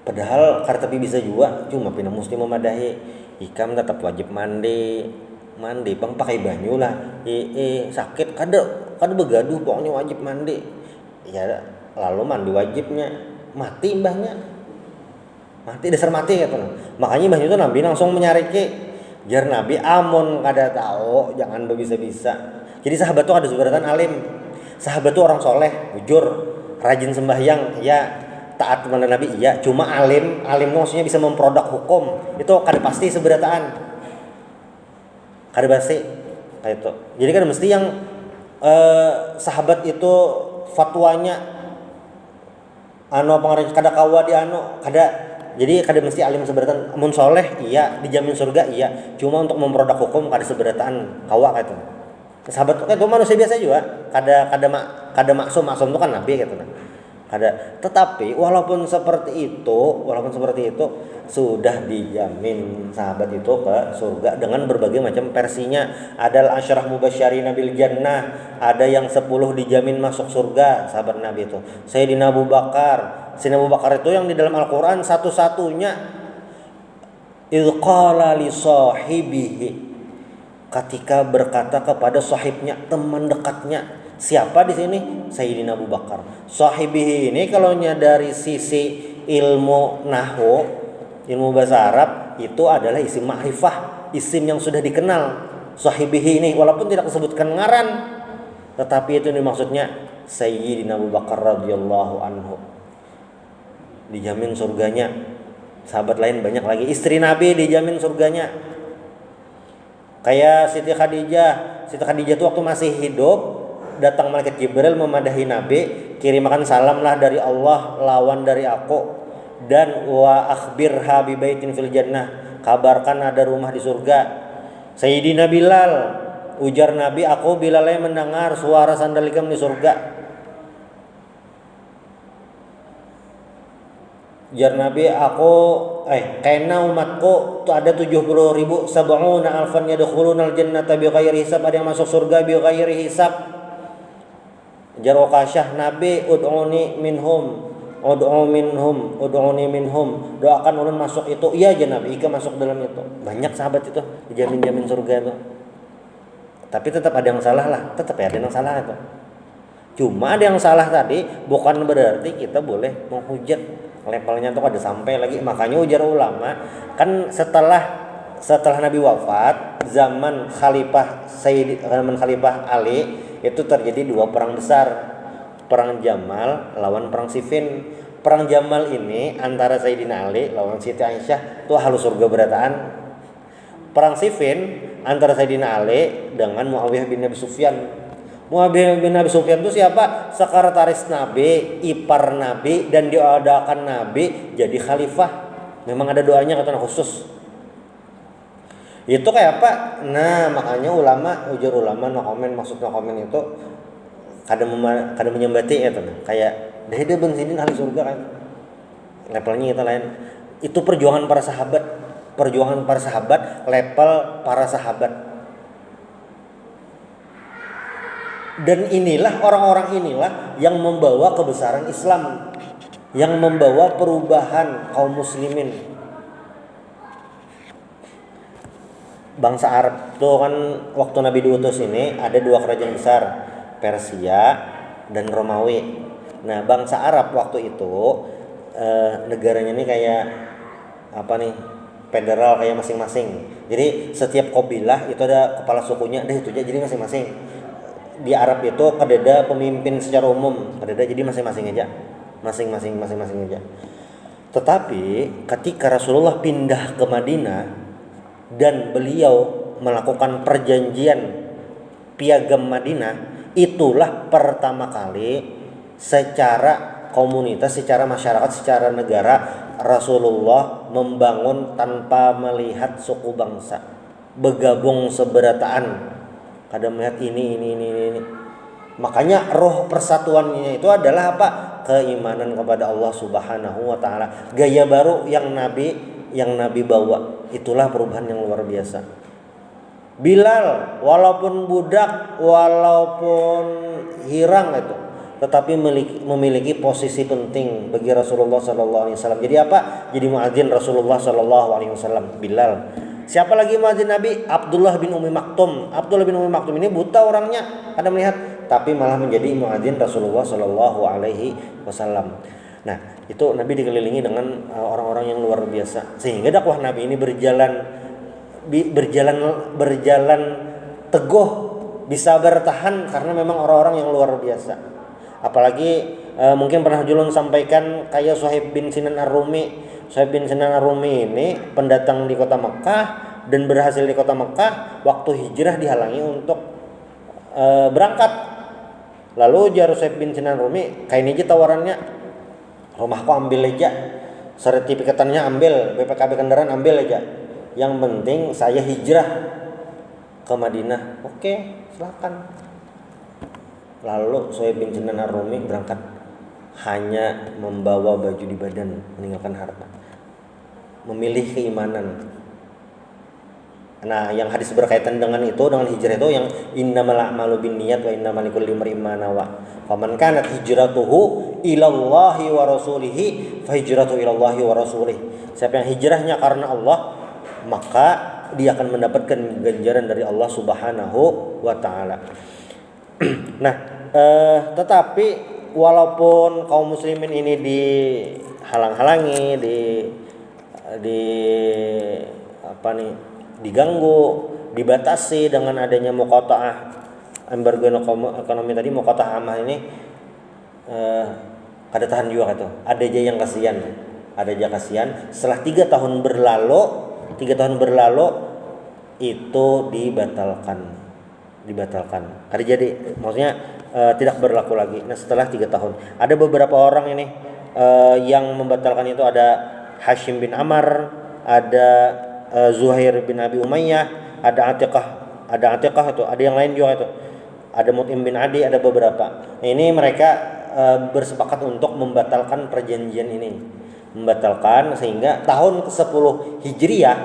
padahal karena tapi bisa juga, cuma pina mesti memadahi. Ikam tetap wajib mandi bang, pakai banyu lah. Sakit kada begaduh, pokoknya wajib mandi. Ya lalu mandi wajibnya, mati mbahnya, mati dasar mati gitu. Makanya mbahnya itu Nabi langsung menyariki, jar Nabi amun kada tahu jangan bisa-bisa. Jadi sahabat tuh ada seberatan alim. Sahabat tuh orang soleh, jujur, rajin sembahyang, ya taat kepada Nabi, iya. Cuma alim maksudnya bisa memproduk hukum. Itu kada pasti seberataan. Kada pasti kayak itu. Jadi kan mesti yang sahabat itu fatwanya pengaruh kada kawa di kada. Jadi kada mesti alim seberatan. Mun soleh iya, dijamin surga iya. Cuma untuk memproduk hukum kada seberataan kawa kayak itu. Sahabat itu manusia biasa juga, kada maksum itu kan Nabi gitu kan. Tetapi walaupun seperti itu sudah dijamin sahabat itu ke surga dengan berbagai macam versinya. Ada al-asyarah mubasysyirina bil jannah, ada yang 10 dijamin masuk surga sahabat Nabi itu. Sayyidina Abu Bakar itu yang di dalam Al-Qur'an satu-satunya idz qala li sahibihi, ketika berkata kepada sahibnya, teman dekatnya. Siapa di sini? Sayyidina Abu Bakar. Sahibihi ini kalau dari sisi ilmu nahwu, ilmu bahasa Arab, itu adalah isim ma'rifah, isim yang sudah dikenal. Sahibihi ini walaupun tidak disebutkan ngaran, tetapi itu maksudnya Sayyidina Abu Bakar radhiyallahu anhu. Dijamin surganya. Sahabat lain banyak lagi. Istri Nabi dijamin surganya. Kayak Siti Khadijah itu waktu masih hidup, datang malaikat Jibril memadahi Nabi, kirimkan salam lah dari Allah lawan dari aku, dan wa akhbirha bi baitin fil jannah, kabarkan ada rumah di surga. Sayyidina Bilal, ujar Nabi, aku Bilal mendengar suara sandal ikam di surga. Jar Nabi, karena umatku tuh ada 70.000 sab'una alfan yadkhulunal jannata bighairi hisab, ada yang masuk surga bighairi hisab. Jar Uqasyah, Nabi ud'uni minhum, doakan ulun masuk itu. Iya aja Nabi, ika masuk dalam itu. Banyak sahabat itu dijamin surga itu. Tapi tetap ada yang salah lah, itu. Cuma ada yang salah tadi bukan berarti kita boleh menghujat. Levelnya tuh ada sampai lagi. Makanya ujar ulama kan setelah setelah Nabi wafat, zaman Khalifah Ali itu terjadi dua perang besar. Perang Jamal lawan perang Siffin. Perang Jamal ini antara Sayyidina Ali lawan Siti Aisyah, itu ahlu surga berataan. Perang Siffin antara Sayyidina Ali dengan Muawiyah bin Abi Sufyan. Muawiyah bin Abi Sufyan itu siapa? Sekretaris Nabi, ipar Nabi, dan diadakan Nabi jadi khalifah. Memang ada doanya kata khusus. Itu kayak apa? Nah, makanya ujar ulama no komen, maksud no komen itu kada menyembati ya teman. Kayak dia bensinin ahli surga kan. Levelnya kita lain. Itu perjuangan para sahabat. Perjuangan para sahabat, level para sahabat. Dan inilah orang-orang inilah yang membawa kebesaran Islam, yang membawa perubahan kaum muslimin. Bangsa Arab itu kan waktu Nabi diutus ini ada dua kerajaan besar, Persia dan Romawi. Nah, bangsa Arab waktu itu negaranya ini kayak apa nih? Federal kayak masing-masing. Jadi setiap kabilah itu ada kepala sukunya, itu jadi masing-masing. Di Arab itu kadada pemimpin secara umum, kadada jadi masing-masing aja. Masing-masing aja. Tetapi ketika Rasulullah pindah ke Madinah dan beliau melakukan perjanjian Piagam Madinah, itulah pertama kali secara komunitas, secara masyarakat, secara negara Rasulullah membangun tanpa melihat suku bangsa, bergabung seberataan, kada melihat ini. Makanya roh persatuannya itu adalah apa? Keimanan kepada Allah Subhanahu wa taala. Gaya baru yang Nabi bawa, itulah perubahan yang luar biasa. Bilal walaupun budak, walaupun hirang itu, tetapi memiliki posisi penting bagi Rasulullah sallallahu alaihi wasallam. Jadi apa? Jadi muadzin Rasulullah sallallahu alaihi wasallam, Bilal. Siapa lagi muadzin Nabi? Abdullah bin Ummi Maktum. Abdullah bin Ummi Maktum ini buta orangnya, kada melihat, tapi malah menjadi muadzin Rasulullah sallallahu alaihi wasallam. Nah, itu Nabi dikelilingi dengan orang-orang yang luar biasa, sehingga dakwah Nabi ini berjalan teguh, bisa bertahan karena memang orang-orang yang luar biasa. Apalagi mungkin pernah Julun sampaikan kayak Suhaib bin Sinan Ar-Rumi. Suhaib bin Sinan Ar-Rumi ini pendatang di kota Mekah dan berhasil di kota Mekah, waktu hijrah dihalangi untuk berangkat. Lalu jar Suhaib bin Sinan Ar-Rumi, kayak ini aja tawarannya, rumahku ambil aja, sertifikatannya ambil, BPKB kendaraan ambil aja, yang penting saya hijrah ke Madinah. Oke, silakan. Lalu Suhaib bin Sinan Ar-Rumi berangkat hanya membawa baju di badan, meninggalkan harta, memilih keimanan. Nah, yang hadis berkaitan dengan itu, dengan hijrah itu yang innamal a'malu binniyat wa innamal likulli imrin ma nawa. Faman kanat hijratuhu ilallahi wa rasulihi fa hijratuhu ilallahi wa rasulih. Siapa yang hijrahnya karena Allah, maka dia akan mendapatkan ganjaran dari Allah Subhanahu wa taala. Nah, tetapi walaupun kaum muslimin ini dihalang-halangi, diganggu, dibatasi dengan adanya muqatta'ah, embargo ekonomi tadi, muqatta'ah amah ini, kada tahan juga gitu. Ada aja yang kasihan. Setelah 3 tahun berlalu itu dibatalkan. Kada jadi, maksudnya tidak berlaku lagi. Nah, setelah 3 tahun ada beberapa orang ini yang membatalkan itu. Ada Hashim bin Amr, ada Zuhair bin Abi Umayyah, ada Atiqah itu, ada yang lain juga itu, ada Mut'im bin Adi, ada beberapa. Nah, ini mereka bersepakat untuk membatalkan perjanjian ini, sehingga tahun ke-10 Hijriah,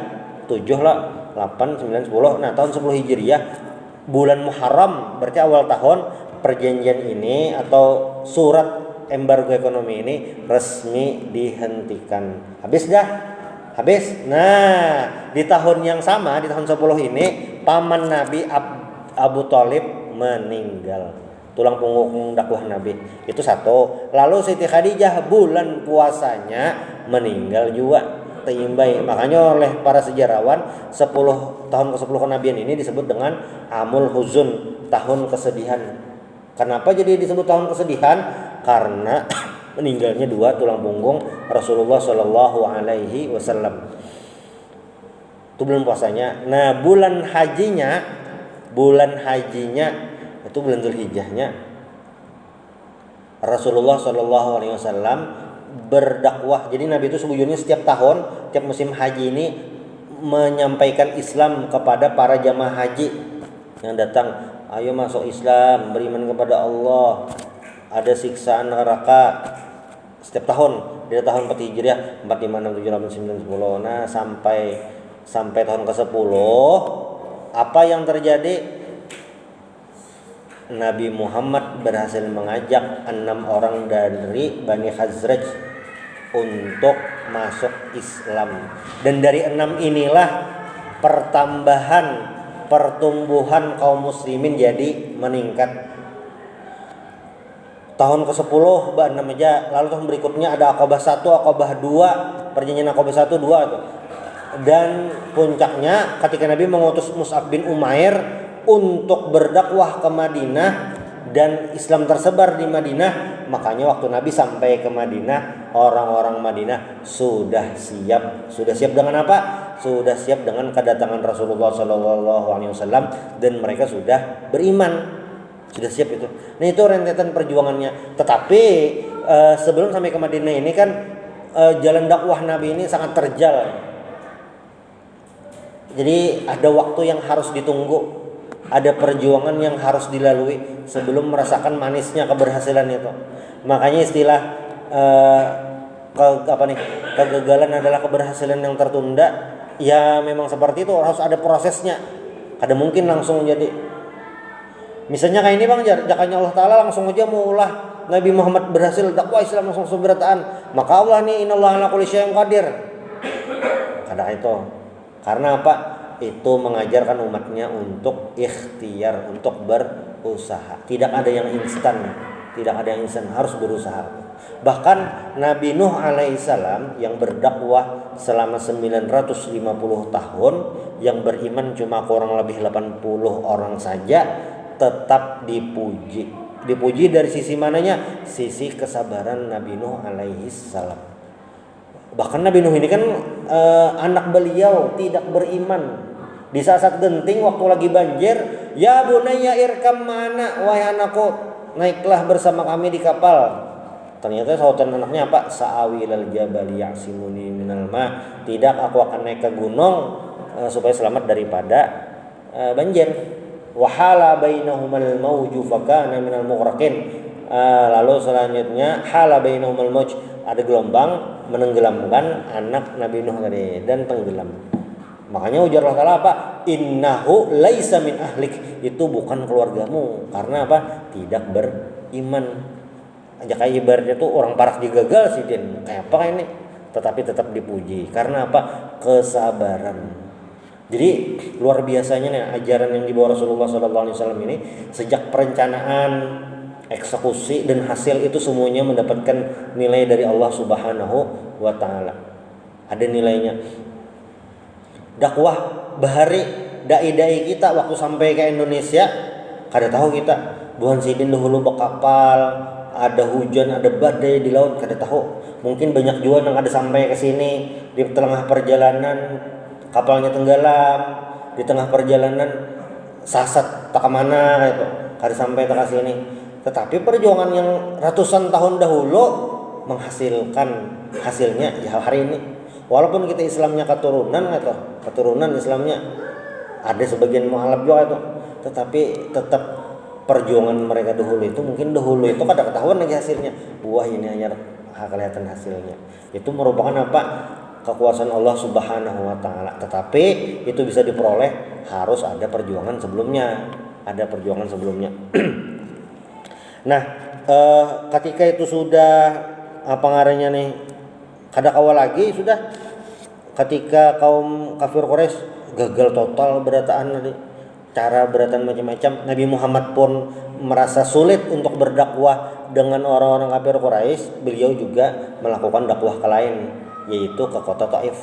7 lah, 8, 9, 10. Nah, tahun 10 Hijriah bulan Muharram, berarti awal tahun, perjanjian ini atau surat embargo ekonomi ini resmi dihentikan. Habis. Nah, di tahun yang sama, di tahun 10 ini, paman Nabi Abu Thalib meninggal. Tulang punggung dakwah Nabi. Itu satu. Lalu Siti Khadijah bulan puasanya meninggal juga. Tayyibay. Makanya oleh para sejarawan 10 tahun ke-10 kenabian ini disebut dengan Amul Huzun, tahun kesedihan. Kenapa jadi disebut tahun kesedihan? Karena meninggalnya 2 tulang punggung Rasulullah Shallallahu Alaihi Wasallam. Itu bulan puasanya. Nah, bulan hajinya itu bulan Dzulhijjahnya. Rasulullah Shallallahu Alaihi Wasallam berdakwah. Jadi Nabi itu sebujurnya setiap tahun, tiap musim haji ini menyampaikan Islam kepada para jamaah haji yang datang. Ayo masuk Islam, beriman kepada Allah. Ada siksaan neraka setiap tahun. Dari tahun 4 Hijriah, 4, 5, 6, 7, 8, 9, 10. Nah, sampai tahun ke-10, apa yang terjadi? Nabi Muhammad berhasil mengajak 6 orang dari Bani Khazraj untuk masuk Islam. Dan dari 6 inilah pertumbuhan kaum muslimin jadi meningkat. Tahun ke-10 6 aja. Lalu tahun berikutnya ada Aqabah 1, Aqabah 2, perjanjian Aqabah 1, 2 itu. Dan puncaknya ketika Nabi mengutus Mus'ab bin Umair untuk berdakwah ke Madinah dan Islam tersebar di Madinah. Makanya waktu Nabi sampai ke Madinah, orang-orang Madinah sudah siap dengan apa? Sudah siap dengan kedatangan Rasulullah SAW dan mereka sudah beriman, sudah siap itu. Nah, itu rentetan perjuangannya. Tetapi sebelum sampai ke Madinah ini kan jalan dakwah Nabi ini sangat terjal. Jadi ada waktu yang harus ditunggu. Ada perjuangan yang harus dilalui sebelum merasakan manisnya keberhasilan itu. Makanya istilah kegagalan adalah keberhasilan yang tertunda. Ya memang seperti itu, harus ada prosesnya. Kada mungkin langsung jadi. Misalnya kayak ini Bang, jakanya Allah Ta'ala langsung aja maulah Nabi Muhammad berhasil dakwah Islam langsung seberataan. Maka Allah nih, innallaha ala kulli syai'in qadir. Kada itu. Karena apa? Itu mengajarkan umatnya untuk ikhtiar, untuk berusaha. Tidak ada yang instan, harus berusaha. Bahkan Nabi Nuh alaihissalam yang berdakwah selama 950 tahun, yang beriman cuma kurang lebih 80 orang saja, tetap dipuji. Dipuji dari sisi mananya? Sisi kesabaran Nabi Nuh alaihissalam. Bahkan Nabi Nuh ini kan anak beliau tidak beriman. Di saat genting waktu lagi banjir, ya bunayya irkam mana, wahai anakku naiklah bersama kami di kapal. Ternyata sautan anaknya apa? Sa'awi lal jabali ya'simuni minal ma. Tidak, aku akan naik ke gunung supaya selamat daripada banjir. Wahala bainahumal mauju fakana minal mughraqin. Lalu selanjutnya hala bainahumal mauj, ada gelombang menenggelamkan anak Nabi Nuh tadi dan tenggelam. Makanya ujar Allah Ta'ala apa? Innahu laisa min ahlik. Itu bukan keluargamu. Karena apa? Tidak beriman. Aja kayak ibaratnya tuh orang parak digagal sih Din. Kayak apa ini? Tetapi tetap dipuji. Karena apa? Kesabaran. Jadi luar biasanya nih ajaran yang dibawa Rasulullah SAW ini, sejak perencanaan, eksekusi dan hasil itu semuanya mendapatkan nilai dari Allah Subhanahu wa Ta'ala. Ada nilainya. Dakwah bahari dai-dai kita waktu sampai ke Indonesia, kada tahu kita Buhan Sidin dahulu berkapal, ada hujan, ada badai di laut, kada tahu. Mungkin banyak juga yang ada sampai ke sini di tengah perjalanan kapalnya tenggelam, di tengah perjalanan sasat tak kemana gitu, kada sampai ke sini. Tetapi perjuangan yang ratusan tahun dahulu menghasilkan hasilnya ya hari ini. Walaupun kita Islamnya keturunan Islamnya ada sebagian mualaf juga itu, tetapi tetap perjuangan mereka dahulu itu mungkin dahulu itu kada ketahuan lagi hasilnya. Wah, ini hanya kelihatan hasilnya. Itu merupakan apa? Kekuasaan Allah Subhanahu wa Ta'ala. Tetapi itu bisa diperoleh harus ada perjuangan sebelumnya. Nah, ketika itu sudah apa ngarannya nih? Kada kawal lagi sudah ketika kaum kafir Quraisy gagal total berataan tadi, cara berataan macam-macam. Nabi Muhammad pun merasa sulit untuk berdakwah dengan orang-orang kafir Quraisy. Beliau juga melakukan dakwah ke lain. yaitu ke kota Taif.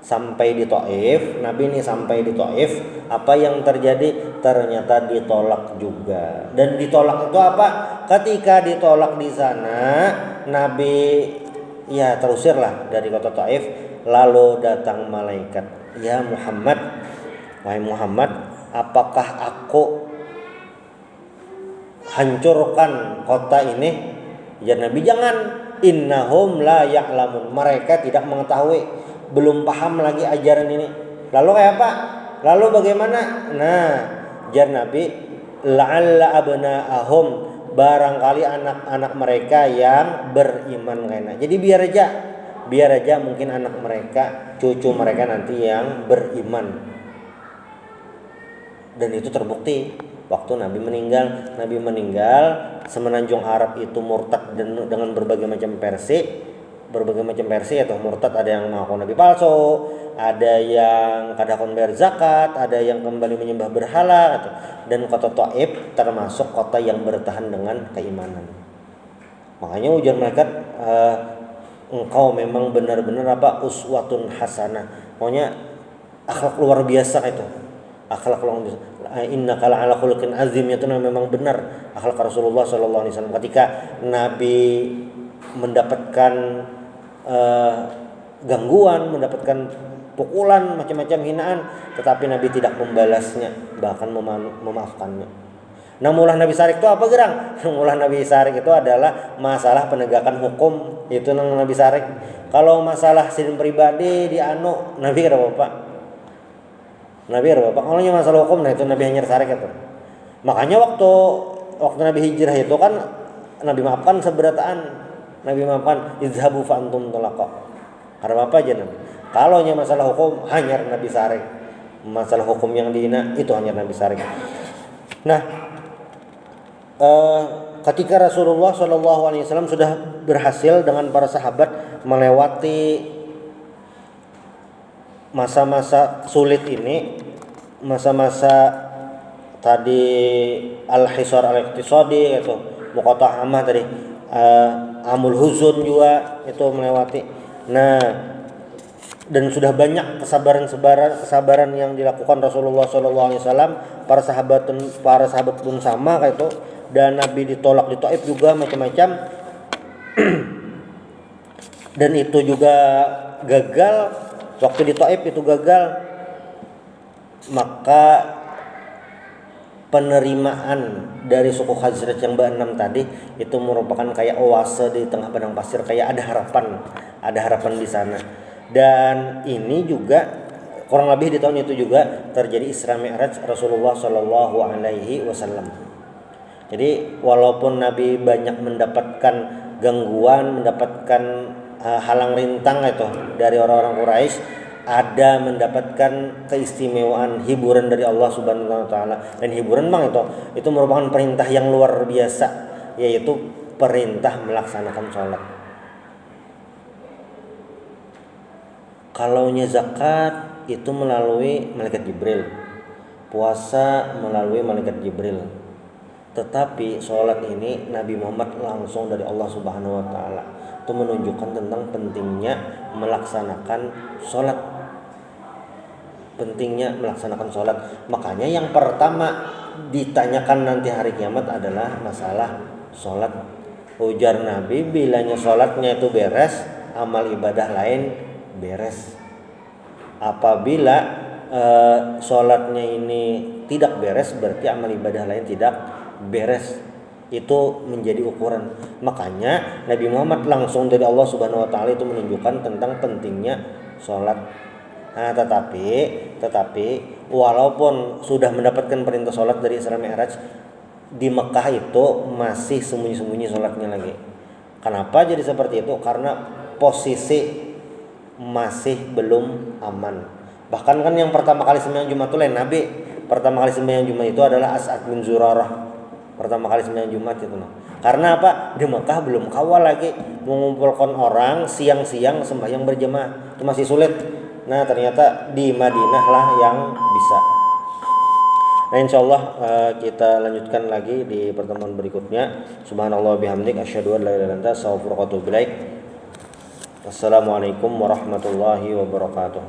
Sampai di Taif, Nabi ini sampai di Taif, apa yang terjadi? Ternyata ditolak juga. Dan ditolak itu apa? Ketika ditolak di sana, Nabi ya terusirlah dari kota Taif. Lalu datang malaikat, ya Muhammad, wahai Muhammad, apakah aku hancurkan kota ini? Ya Nabi, jangan. Innahum la ya'lamun, mereka tidak mengetahui, belum paham lagi ajaran ini. Lalu kayak apa? Lalu bagaimana? Nah, jar Nabi, la'alla abna'ahum, barangkali anak-anak mereka yang beriman kayaknya. Jadi biar aja mungkin anak mereka, cucu mereka nanti yang beriman. Dan itu terbukti waktu Nabi meninggal, semenanjung Arab itu murtad dengan berbagai macam versi atau murtad. Ada yang mengaku nabi palsu, ada yang kadang bayar zakat, ada yang kembali menyembah berhala, dan kota Taif termasuk kota yang bertahan dengan keimanan. Makanya ujar malaikat, engkau memang benar-benar uswatun hasanah, pokoknya akhlak luar biasa itu. Akhlak luar biasa. Innaka la'ala khuluqin azim, itu memang benar akhlak Rasulullah sallallahu alaihi wasallam. Ketika Nabi mendapatkan gangguan, mendapatkan pukulan, macam-macam hinaan, tetapi Nabi tidak membalasnya, bahkan memaafkannya. Nah, mulah Nabi Sarik itu apa gerang? Mulah Nabi Sarik itu adalah masalah penegakan hukum, itu Nabi Sarik. Kalau masalah sidin pribadi di Nabi kada apa-apa. Kalau masalah hukum, nah itu Nabi hanya Sarik itu. Makanya waktu Nabi hijrah itu kan Nabi maafkan seberataan. Nabi maafkan izhabu fa antum tulaqa. Karena apa aja Nabi. Kalau masalah hukum hanya Nabi Sarik. Masalah hukum yang dihina itu hanya Nabi Sarik. Nah, ketika Rasulullah SAW sudah berhasil dengan para sahabat melewati masa-masa sulit ini, masa-masa tadi al-hisar al-iqtisadi itu muqata'amah tadi, amul huzun juga itu melewati. Nah, dan sudah banyak kesabaran yang dilakukan Rasulullah SAW, para sahabat pun sama kayak itu, dan Nabi ditolak di Taif juga macam-macam. Dan itu juga gagal. Waktu di Taif itu gagal, maka penerimaan dari suku Khazraj yang ke-6 tadi itu merupakan kayak oase di tengah padang pasir, kayak ada harapan di sana. Dan ini juga kurang lebih di tahun itu juga terjadi Isra Mi'raj Rasulullah Shallallahu Alaihi Wasallam. Jadi walaupun Nabi banyak mendapatkan gangguan, mendapatkan halang rintang itu dari orang-orang Quraisy, ada mendapatkan keistimewaan hiburan dari Allah Subhanahu wa taala. Dan hiburan itu merupakan perintah yang luar biasa, yaitu perintah melaksanakan sholat. Kalaunya zakat itu melalui malaikat Jibril, puasa melalui malaikat Jibril. Tetapi sholat ini Nabi Muhammad langsung dari Allah Subhanahu wa taala. Itu menunjukkan tentang pentingnya melaksanakan sholat. Makanya yang pertama ditanyakan nanti hari kiamat adalah masalah sholat. Ujar Nabi, bilanya sholatnya itu beres, amal ibadah lain beres. Apabila sholatnya ini tidak beres, berarti amal ibadah lain tidak beres. Itu menjadi ukuran. Makanya Nabi Muhammad langsung dari Allah Subhanahu wa taala itu menunjukkan tentang pentingnya sholat. Nah, tetapi walaupun sudah mendapatkan perintah sholat dari Isra Mi'raj, di Mekah itu masih sembunyi-sembunyi sholatnya lagi. Kenapa jadi seperti itu? Karena posisi masih belum aman. Bahkan kan yang pertama kali sembahyang Jumat itu lain Nabi. Pertama kali sembahyang Jumat itu adalah As'ad bin Zurarah. Pertama kali sembahyang Jumat itu. Karena apa? Di Mekah belum kawal lagi mengumpulkan orang siang-siang sembahyang berjamaah. Itu masih sulit. Nah, ternyata di Madinah lah yang bisa. Nah, insyaallah kita lanjutkan lagi di pertemuan berikutnya. Subhanallah bihamdik asyhadu an la ilaha illa anta astaghfiruka wa atubu ilaik. Wassalamualaikum warahmatullahi wabarakatuh.